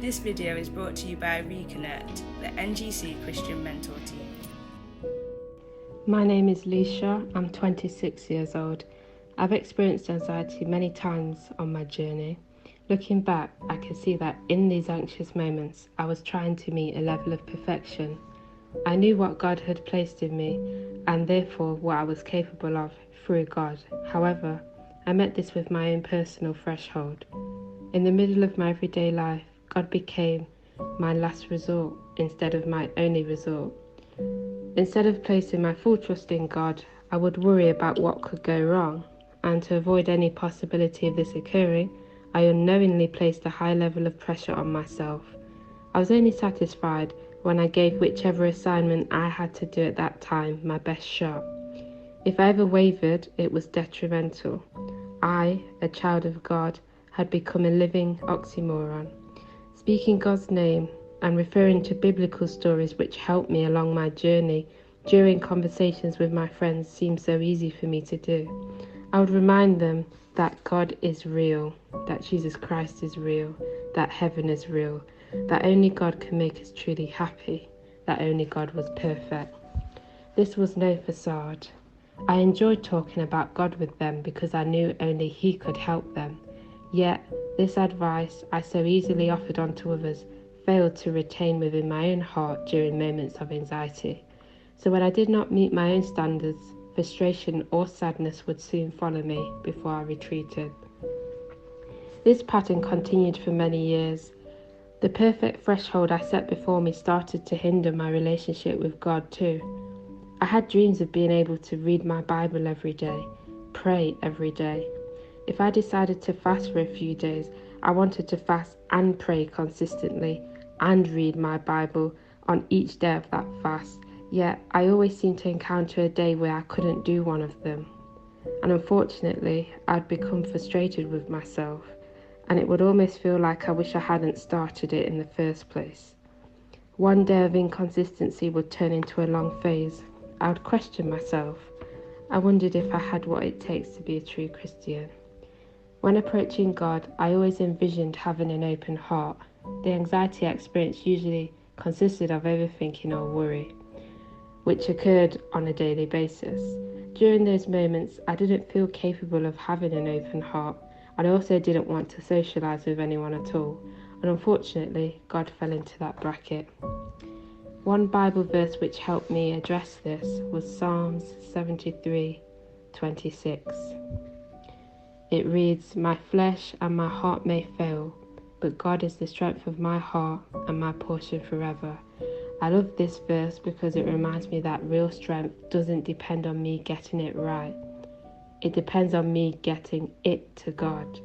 This video is brought to you by Reconnect, the NGC Christian Mentor Team. My name is Leisha. I'm 26 years old. I've experienced anxiety many times on my journey. Looking back, I can see that in these anxious moments, I was trying to meet a level of perfection. I knew what God had placed in me, and therefore what I was capable of through God. However, I met this with my own personal threshold. In the middle of my everyday life, God became my last resort instead of my only resort. Instead of placing my full trust in God, I would worry about what could go wrong, and to avoid any possibility of this occurring, I unknowingly placed a high level of pressure on myself. I was only satisfied when I gave whichever assignment I had to do at that time my best shot. If I ever wavered, it was detrimental. I, a child of God, had become a living oxymoron. Speaking God's name and referring to biblical stories which helped me along my journey during conversations with my friends seemed so easy for me to do. I would remind them that God is real, that Jesus Christ is real, that heaven is real, that only God can make us truly happy, that only God was perfect. This was no facade. I enjoyed talking about God with them because I knew only He could help them. Yet, this advice I so easily offered on to others failed to retain within my own heart during moments of anxiety. So when I did not meet my own standards, frustration or sadness would soon follow me before I retreated. This pattern continued for many years. The perfect threshold I set before me started to hinder my relationship with God too. I had dreams of being able to read my Bible every day, pray every day. If I decided to fast for a few days, I wanted to fast and pray consistently and read my Bible on each day of that fast. Yet I always seemed to encounter a day where I couldn't do one of them. And unfortunately, I'd become frustrated with myself, and it would almost feel like I wish I hadn't started it in the first place. One day of inconsistency would turn into a long phase. I would question myself. I wondered if I had what it takes to be a true Christian. When approaching God, I always envisioned having an open heart. The anxiety I experienced usually consisted of overthinking or worry, which occurred on a daily basis. During those moments, I didn't feel capable of having an open heart, and I also didn't want to socialise with anyone at all. And unfortunately, God fell into that bracket. One Bible verse which helped me address this was Psalms 73:26. It reads, "My flesh and my heart may fail, but God is the strength of my heart and my portion forever." I love this verse because it reminds me that real strength doesn't depend on me getting it right. It depends on me getting it to God.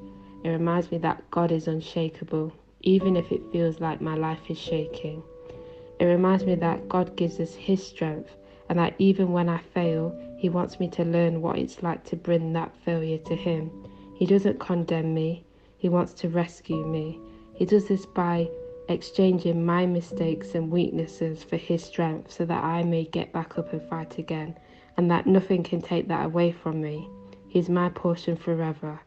It reminds me that God is unshakable, even if it feels like my life is shaking. It reminds me that God gives us His strength, and that even when I fail, He wants me to learn what it's like to bring that failure to Him. He doesn't condemn me. He wants to rescue me. He does this by exchanging my mistakes and weaknesses for His strength so that I may get back up and fight again, and that nothing can take that away from me. He's my portion forever,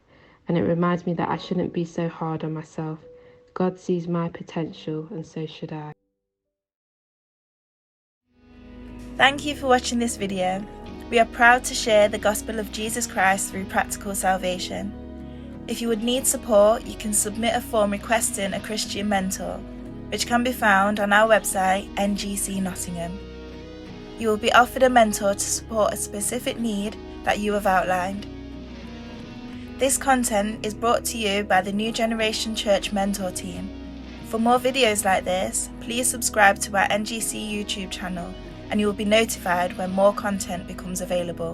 and it reminds me that I shouldn't be so hard on myself. God sees my potential, and so should I. Thank you for watching this video. We are proud to share the gospel of Jesus Christ through practical salvation. If you would need support, you can submit a form requesting a Christian mentor, which can be found on our website, NGC Nottingham. You will be offered a mentor to support a specific need that you have outlined. This content is brought to you by the New Generation Church Mentor Team. For more videos like this, please subscribe to our NGC YouTube channel, and you will be notified when more content becomes available.